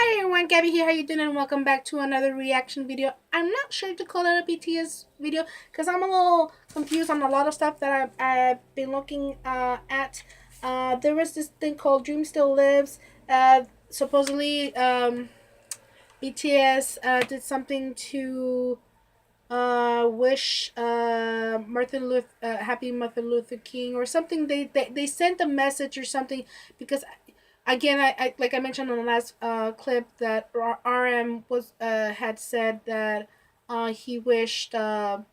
Hi everyone, Gabby here. How you doing? And welcome back to another reaction video. I'm not sure to call it a BTS video because I'm a little confused on a lot of stuff that I've been looking at. There was this thing called Dream Still Lives. Supposedly, BTS did something to wish happy Martin Luther King or something. They sent a message or something because again, I like I mentioned on the last clip that RM was had said that he wished how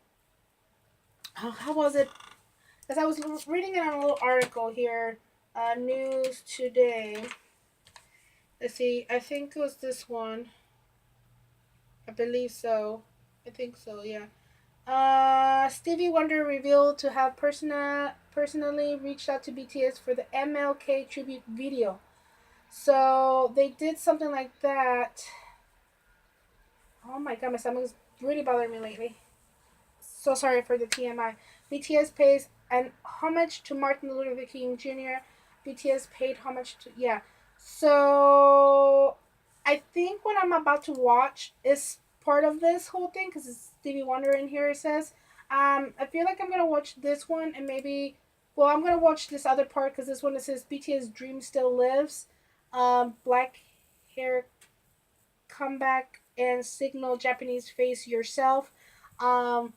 was it? Because I was reading it on a little article here, News Today. Let's see, I think it was this one. I believe so. I think so. Yeah. Stevie Wonder revealed to have personally reached out to BTS for the MLK tribute video. So they did something like that. Oh my god, my stomach's really bothering me lately. So sorry for the TMI. BTS pays an homage to Martin Luther King Jr. BTS paid homage to So I think what I'm about to watch is part of this whole thing because it's Stevie Wonder in here. It says, I feel like I'm gonna watch this one and maybe, well, I'm gonna watch this other part because this one it says BTS Dream Still Lives, Black Hair Comeback and Signal Japanese Face Yourself. Um,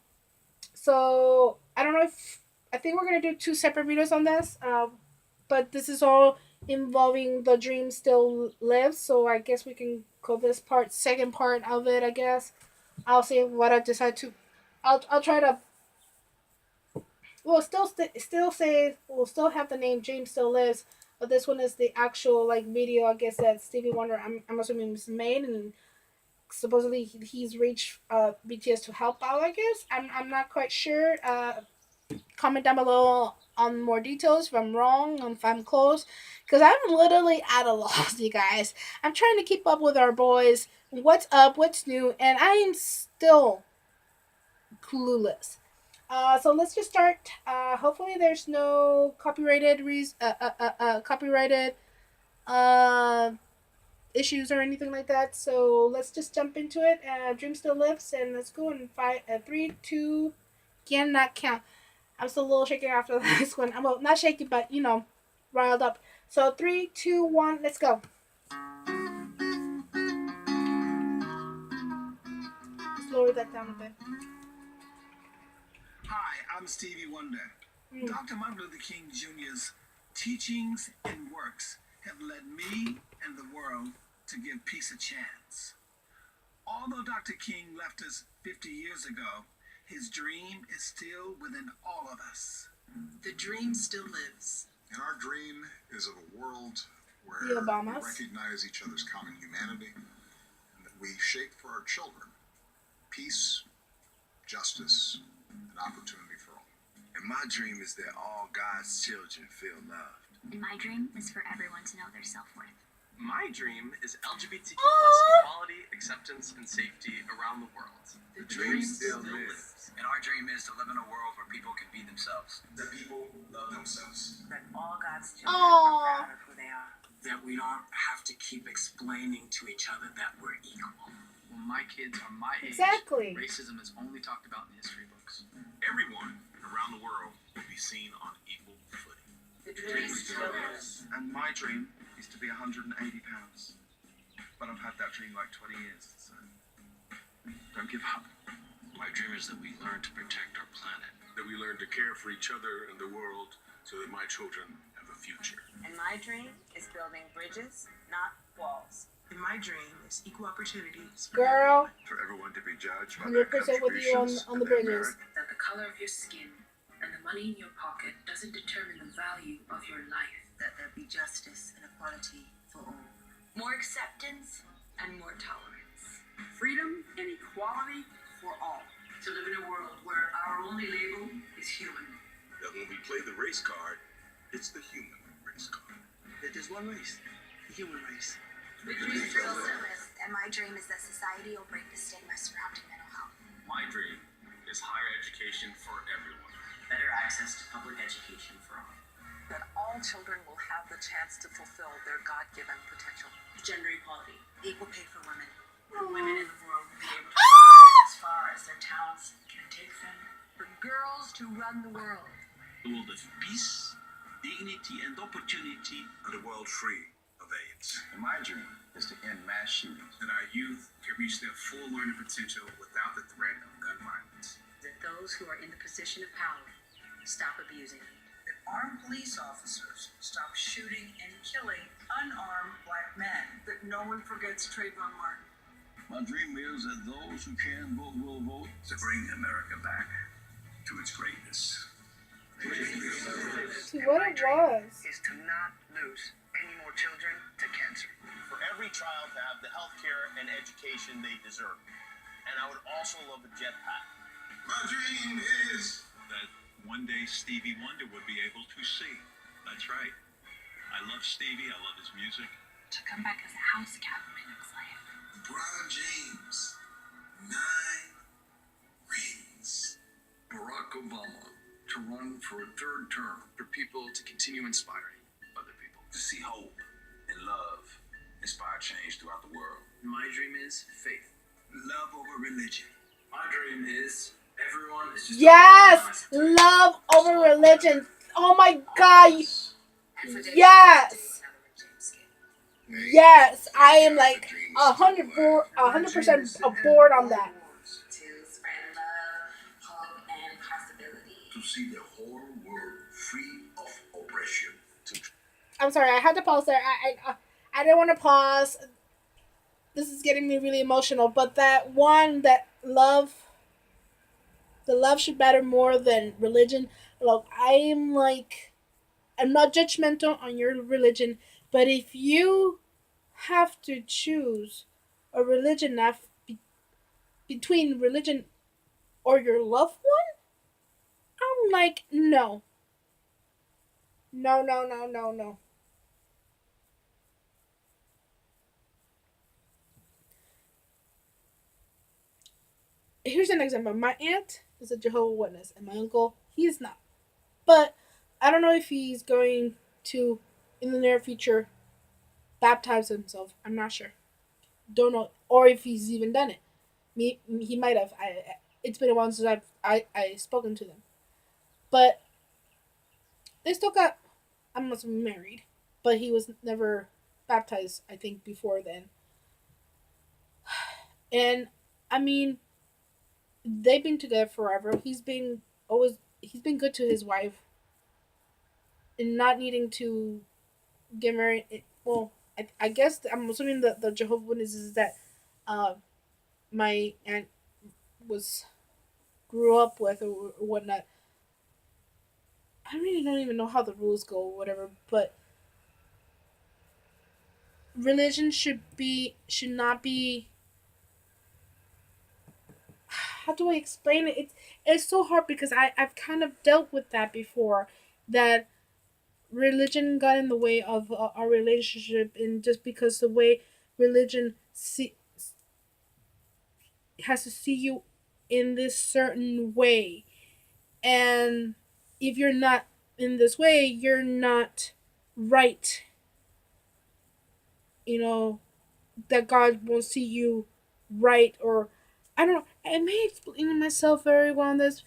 so I don't know if I think we're gonna do two separate videos on this. But this is all involving the dream still lives. So I guess we can call this second part of it. I guess I'll see what I decide to. I'll try to. We'll still say we'll still have the name Dream Still Lives, but this one is the actual like video. I guess that Stevie Wonder. I'm assuming was made and supposedly he's reached BTS to help out. I guess I'm not quite sure. Comment down below on more details if I'm wrong and if I'm close, because I'm literally at a loss, you guys. I'm trying to keep up with our boys. What's up? What's new? And I am still clueless. So let's just start. Hopefully, there's no copyrighted uh, issues or anything like that. So let's just jump into it. Dream still lives, and let's go in five, three, two. Cannot count. I'm still a little shaky after the last one. I'm well, not shaky, but riled up. So three, two, one, let's go. Let's lower that down a bit. Hi, I'm Stevie Wonder. Dr. Martin Luther King Jr.'s teachings and works have led me and the world to give peace a chance. Although Dr. King left us 50 years ago, his dream is still within all of us. The dream still lives. And our dream is of a world where The we Obamas. recognize each other's common humanity and that we shape for our children peace, justice, and opportunity for all. And my dream is that all God's children feel loved. And my dream is for everyone to know their self-worth. My dream is LGBTQ plus equality, acceptance, and safety around the world. The dream still lives. And our dream is to live in a world where people can be themselves. That people love themselves. That all God's children are proud of who they are. That we don't have to keep explaining to each other that we're equal. When my kids are my age, Exactly. racism is only talked about in history books. Everyone around the world will be seen on equal footing. The dream still lives. And my dream is to be 180 pounds. But I've had that dream like 20 years, so don't give up. My dream is that we learn to protect our planet. That we learn to care for each other and the world so that my children have a future. And my dream is building bridges, not walls. And my dream is equal opportunities Girl, For everyone to be judged by their 100% with you contributions on and the their bridges. merit. that the color of your skin and the money in your pocket doesn't determine the value of your life. That there be justice and equality for all. More acceptance and more tolerance. Freedom and equality for all. To live in a world where our only label is human. That when we play the race card, it's the human race card. That there's one race, the human race. The dream still lives. And my dream is that society will break the stigma surrounding mental health. My dream is higher education for everyone. Better access to public education for all. that all children will have the chance to fulfill their God-given potential. Gender equality. Equal pay for women. For women in the world to be able to rise as far as their talents can take them. For girls to run the world. A world of peace, dignity, and opportunity. And a world free of AIDS. And my dream is to end mass shootings. That our youth can reach their full learning potential without the threat of gun violence. That those who are in the position of power stop abusing it. That armed police officers stop shooting and killing unarmed black men. That no one forgets Trayvon Martin. My dream is that those who can vote will vote. To bring America back to its greatness. See what it was. Is to not lose any more children to cancer. For every child to have the health care and education they deserve. And I would also love a jetpack. My dream is that one day Stevie Wonder would be able to sing. That's right. I love Stevie. I love his music. To come back as a house cat in his life. LeBron James. 9 rings. Barack Obama to run for a third term. For people to continue inspiring other people. To see hope and love inspire change throughout the world. My dream is faith. Love over religion. My dream is everyone is just Yes! Love over religion. Oh my god. Yes! Yes! I am like 100% aboard on that. To spread love, hope, and possibility. To see the whole world free of oppression. I'm sorry, I had to pause there. I didn't want to pause. This is getting me really emotional. But that one, that love, the love should matter more than religion. Look, I'm not judgmental on your religion, but if you have to choose a religion between religion or your loved one, I'm like, no. No, no, no, no, no. Here's an example. My aunt is a Jehovah's Witness, and my uncle, he is not. But I don't know if he's going to, in the near future, baptize himself. I'm not sure. Don't know, or if he's even done it. He might have. It's been a while since I spoken to them, but they still got. I must be married, but he was never baptized. I think before then, and I mean, they've been together forever. He's been good to his wife, and not needing to get married. Well, I guess I'm assuming the Jehovah's Witnesses is that my aunt grew up with or whatnot. I really don't even know how the rules go or whatever, but religion should not be. How do I explain it? It's so hard because I've kind of dealt with that before, that religion got in the way of our relationship, and just because the way religion has to see you in this certain way, and if you're not in this way, you're not right. That God won't see you right, or I don't know. I may explain myself very well on this.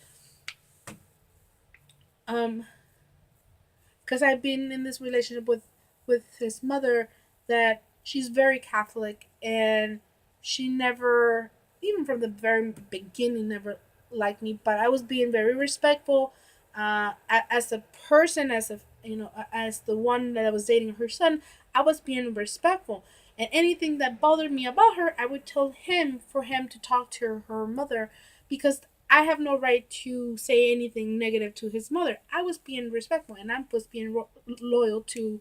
Because I've been in this relationship with his mother, that she's very Catholic, and she never, even from the very beginning, never liked me. But I was being very respectful, as a person, as the one that I was dating her son. I was being respectful, and anything that bothered me about her, I would tell him for him to talk to her mother, because I have no right to say anything negative to his mother. I was being respectful, and I was being loyal to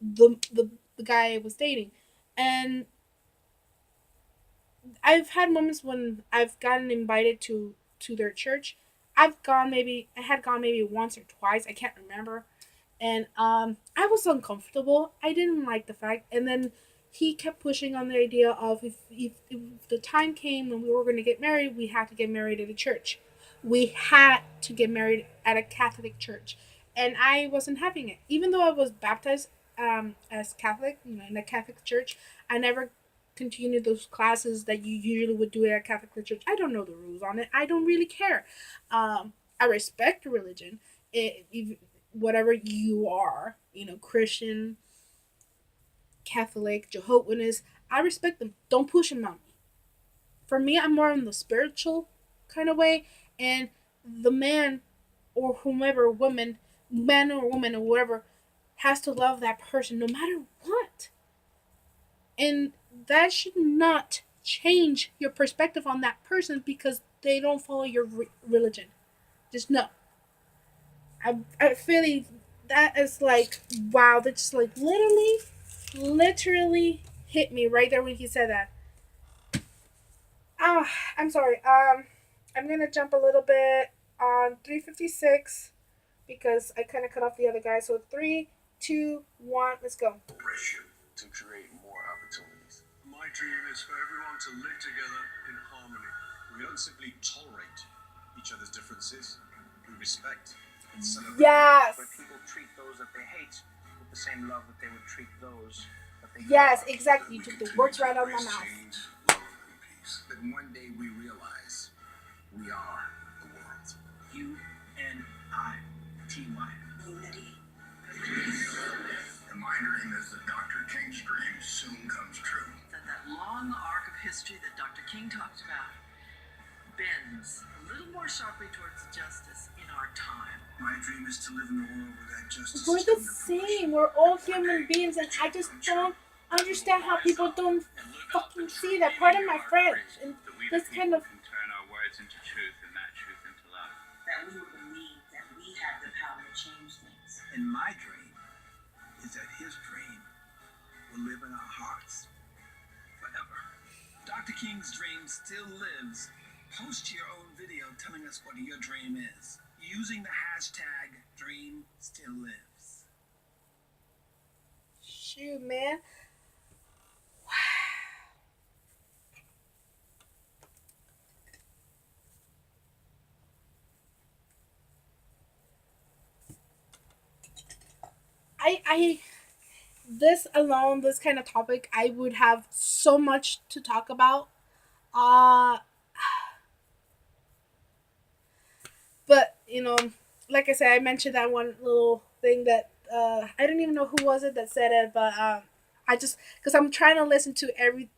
the guy I was dating. And I've had moments when I've gotten invited to their church. I had gone maybe once or twice. I can't remember. And I was uncomfortable. I didn't like the fact. And then he kept pushing on the idea of if the time came when we were going to get married, we had to get married at a church. We had to get married at a Catholic church. and I wasn't having it. Even though I was baptized as Catholic, in a Catholic church, I never continued those classes that you usually would do at a Catholic church. I don't know the rules on it. I don't really care. I respect religion, whatever you are, Christian, Catholic, Jehovah's Witness. I respect them. Don't push them on me. For me, I'm more in the spiritual kind of way, and the man or whomever, woman, man or woman or whatever, has to love that person no matter what. And that should not change your perspective on that person because they don't follow your religion. Just no. I feel like that is like, wow, that just like literally hit me right there when he said that. Ah, I'm sorry. I'm gonna jump a little bit on 356 because I kind of cut off the other guy. So three, two, one, let's go. To create more opportunities. My dream is for everyone to live together in harmony. We don't simply tolerate each other's differences, we respect and celebrate. Yes. Where people treat those that they hate with the same love that they would treat those that they Yes, exactly. You took the words right out of my mouth. Change, love, and peace. That one day we realize we are the world. You and I, TY. Unity. And my dream is that Dr. King's dream soon comes true. That long arc of history that Dr. King talked about bends a little more sharply towards justice in our time. My dream is to live in a world where that justice We're is the tender for same. We're all human beings, and I just don't understand how people don't fucking see that. Pardon my French. And this kind of. Can turn our words into truth and that truth into love. That we will believe that we have the power to change things. And my dream is that his dream will live in our hearts forever. Dr. King's dream still lives. Post your own video telling us what your dream is using the hashtag Dream Still Lives. Shoot, man. I this alone, this kind of topic, I would have so much to talk about. Uh but like I said, I mentioned that one little thing that I don't even know who was it that said it, but I just because I'm trying to listen to every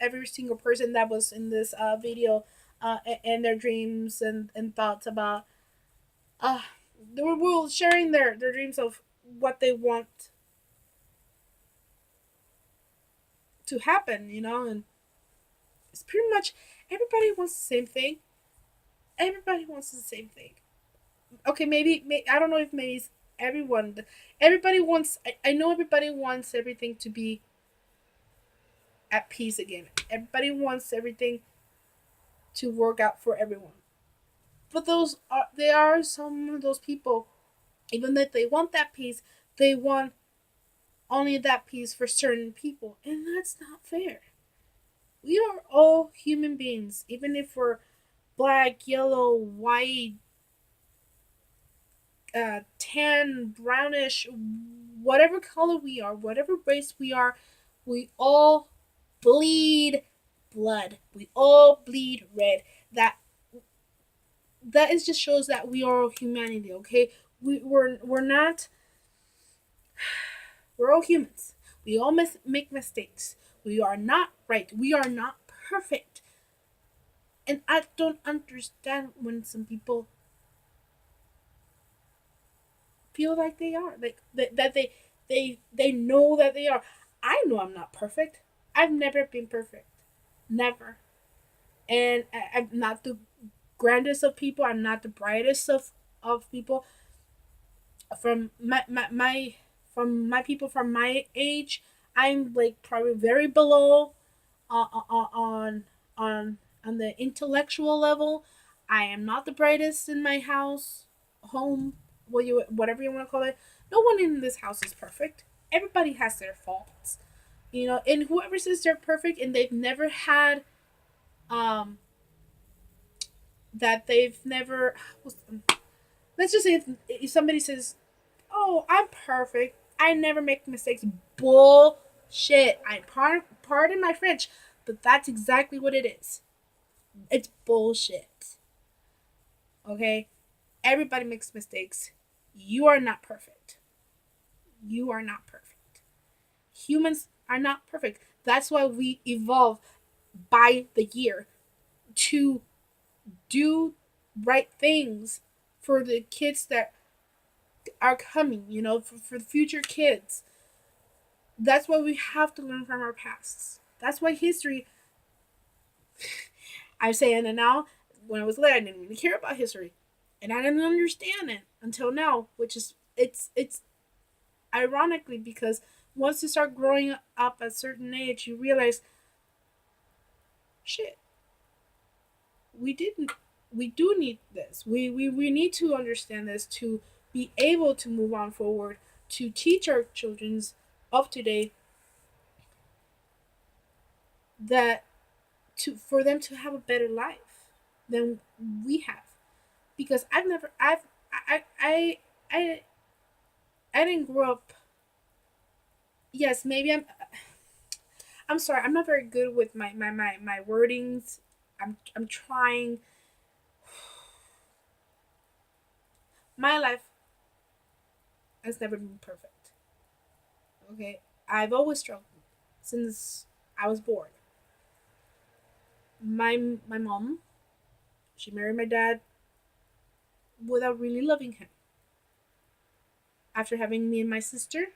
every single person that was in this video, and their dreams and thoughts about uh they were all sharing their dreams of what they want to happen, and it's pretty much everybody wants the same thing. Everybody wants the same thing. Okay, maybe I don't know if maybe it's everyone. Everybody wants. I know everybody wants everything to be at peace again. Everybody wants everything to work out for everyone. But there are some of those people, even if they want that peace, they want only that peace for certain people, and that's not fair. We are all human beings, even if we're black, yellow, white, tan, brownish, whatever color we are, whatever race we are, we all bleed blood. We all bleed red. That is just shows that we are humanity. Okay, we're not. We're all humans. We all make mistakes. We are not right. We are not perfect. And I don't understand when some people feel like they are, like that they know that they are. I know I'm not perfect. I've never been perfect, never. And I'm not the grandest of people. I'm not the brightest of people. From my people from my age, I'm like probably very below on on the intellectual level. I am not the brightest in my house, home, whatever you want to call it. No one in this house is perfect. Everybody has their faults, and whoever says they're perfect and they've never had um that they've never let's just say if somebody says, "Oh, I'm perfect. I never make mistakes." Bullshit. Pardon my French, but that's exactly what it is. It's bullshit. Okay? Everybody makes mistakes. You are not perfect. You are not perfect. Humans are not perfect. That's why we evolve by the year to do right things for the kids that are coming, for the future kids. That's why we have to learn from our pasts. That's why history, I'm saying it now, when I was little, I didn't really care about history. And I didn't understand it until now, which is, it's ironically because once you start growing up at a certain age, you realize, shit, we didn't, we do need this. We need to understand this to be able to move on forward, to teach our children's of today that to for them to have a better life than we have. Because I I I didn't grow up. Yes, maybe I'm sorry. I'm not very good with my wordings. I'm trying. My life has never been perfect. Okay, I've always struggled since I was born. My mom, she married my dad without really loving him. After having me and my sister,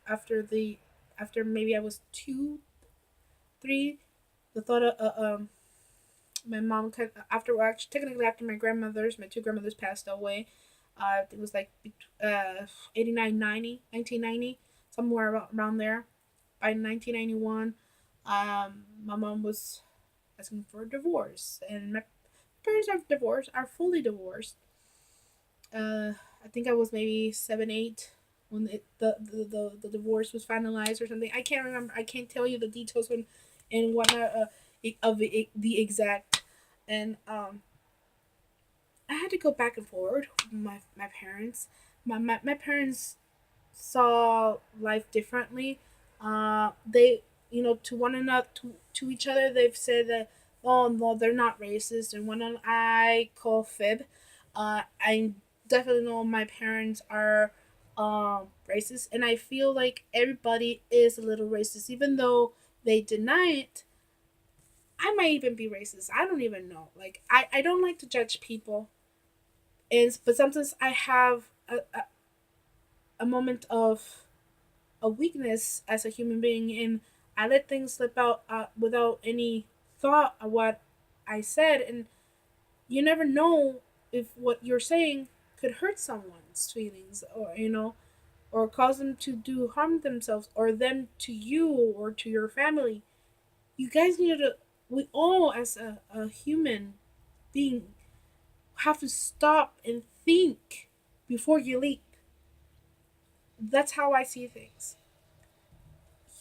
after the after maybe I was 2, 3, the thought of my mom after actually technically after my two grandmothers passed away. It was like 89, 90, 1990, somewhere around there. By 1991, my mom was asking for a divorce, and my parents are divorced, are fully divorced. I think I was maybe 7, 8 when the divorce was finalized or something. I can't remember. I can't tell you the details and whatnot of the exact. And I had to go back and forward with my parents. My parents saw life differently. They, to one another, to each other, they've said that, oh no, they're not racist, and one I call fib. I definitely know my parents are racist, and I feel like everybody is a little racist, even though they deny it. I might even be racist. I don't even know. Like I don't like to judge people, but sometimes I have a moment of a weakness as a human being, and I let things slip out without any thought of what I said, and you never know if what you're saying could hurt someone's feelings, or or cause them to do harm themselves, or them to you, or to your family. You guys need to, we all as a human being have to stop and think before you leap. That's how I see things.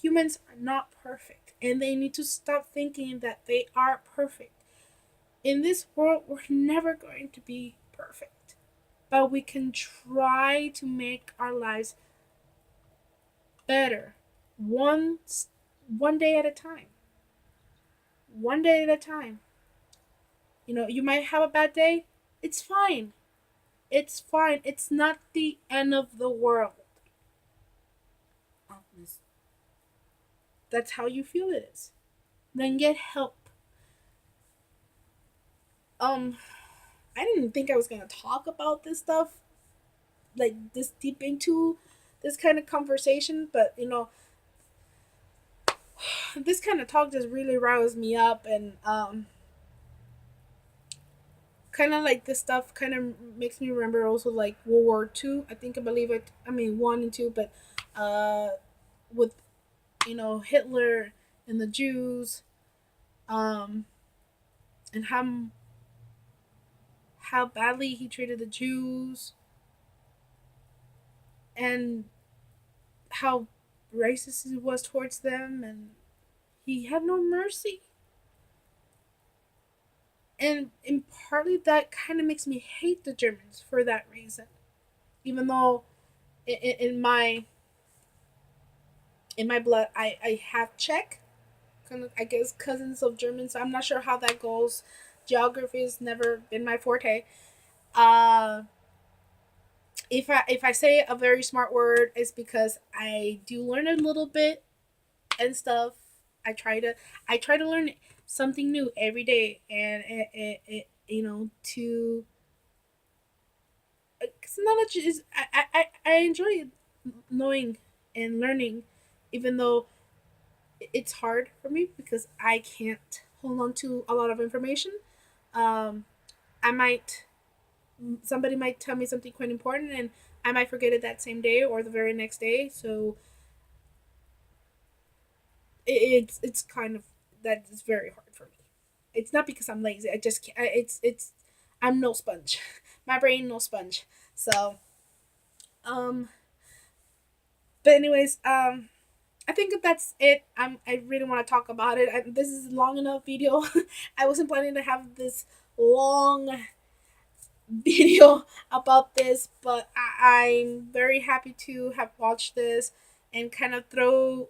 Humans are not perfect, and they need to stop thinking that they are perfect. In this world, we're never going to be perfect, but we can try to make our lives better, one one day at a time. One day at a time. You might have a bad day. It's fine. It's fine. It's not the end of the world. That's how you feel it is. Then get help. Um, I didn't think I was gonna talk about this stuff like this deep into this kind of conversation, but this kind of talk just really riles me up, and kind of like this stuff kind of makes me remember also like World War II. I believe it. I mean, one and two, but with Hitler and the Jews, um, and how badly he treated the Jews, and how racist he was towards them, and he had no mercy. And partly that kind of makes me hate the Germans for that reason. even though in my blood I have Czech, kind of, I guess, cousins of Germans. So I'm not sure how that goes. Geography has never been my forte. Uh, if I say a very smart word, it's because I do learn a little bit and stuff. I try to I try to learn something new every day, and to because knowledge is I enjoy knowing and learning, even though it's hard for me because I can't hold on to a lot of information. Um, I might somebody might tell me something quite important, and I might forget it that same day or the very next day. So it's kind of that is very hard for me. It's not because I'm lazy. I just can't. It's I'm no sponge. My brain no sponge. So um, but anyways, I think that's it. I really want to talk about it. This is a long enough video. I wasn't planning to have this long video about this, but I'm very happy to have watched this and kind of throw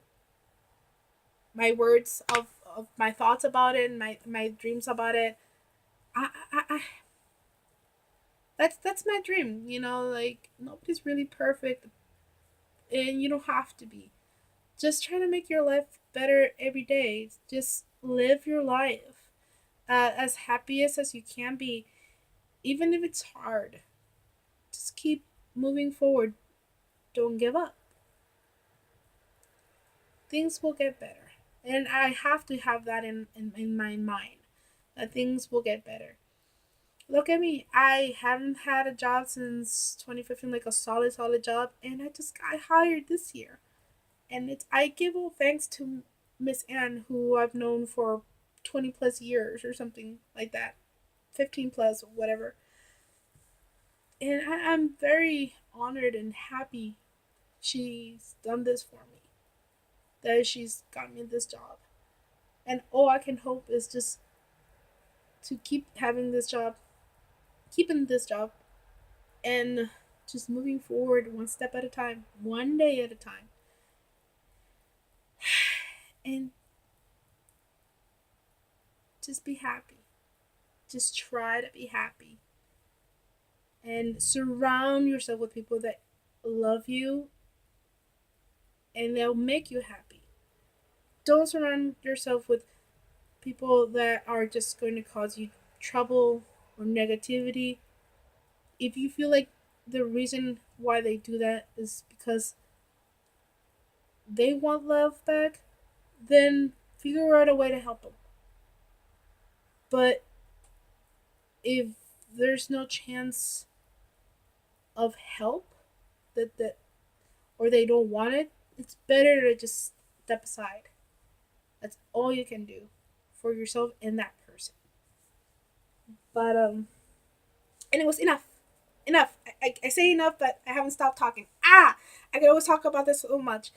my words of my thoughts about it and my dreams about it. I that's my dream. Like nobody's really perfect, and you don't have to be. Just try to make your life better every day. Just live your life as happiest as you can be, even if it's hard. Just keep moving forward. Don't give up. Things will get better. And I have to have that in my mind that things will get better. Look at me. I haven't had a job since 2015, like a solid job, and I just got hired this year. And it's I give all thanks to Miss Anne, who I've known for 20 plus years or something like that, 15 plus, whatever. And I'm very honored and happy she's done this for me, that she's got me this job. And all I can hope is just to keep having this job, keeping this job, and just moving forward one step at a time, one day at a time. And just be happy. Just try to be happy. And surround yourself with people that love you and they'll make you happy. Don't surround yourself with people that are just going to cause you trouble or negativity. If you feel like the reason why they do that is because they want love back, then figure out a way to help them. But if there's no chance of help that or they don't want it, it's better to just step aside. That's all you can do for yourself and that person. But and it was enough. Enough. I say enough, but I haven't stopped talking. I could always talk about this so much.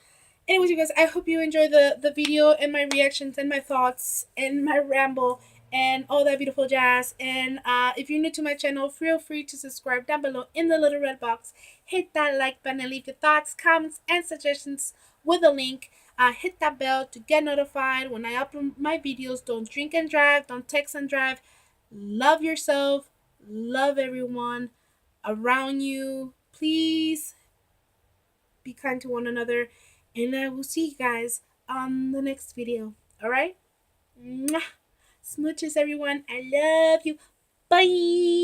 Anyways, you guys, I hope you enjoy the video and my reactions and my thoughts and my ramble and all that beautiful jazz. And if you're new to my channel, feel free to subscribe down below in the little red box. Hit that like button and leave your thoughts, comments, and suggestions with a link. Hit that bell to get notified when I upload my videos. Don't drink and drive. Don't text and drive. Love yourself. Love everyone around you. Please be kind to one another. And I will see you guys on the next video. Alright? Smooches, everyone. I love you. Bye.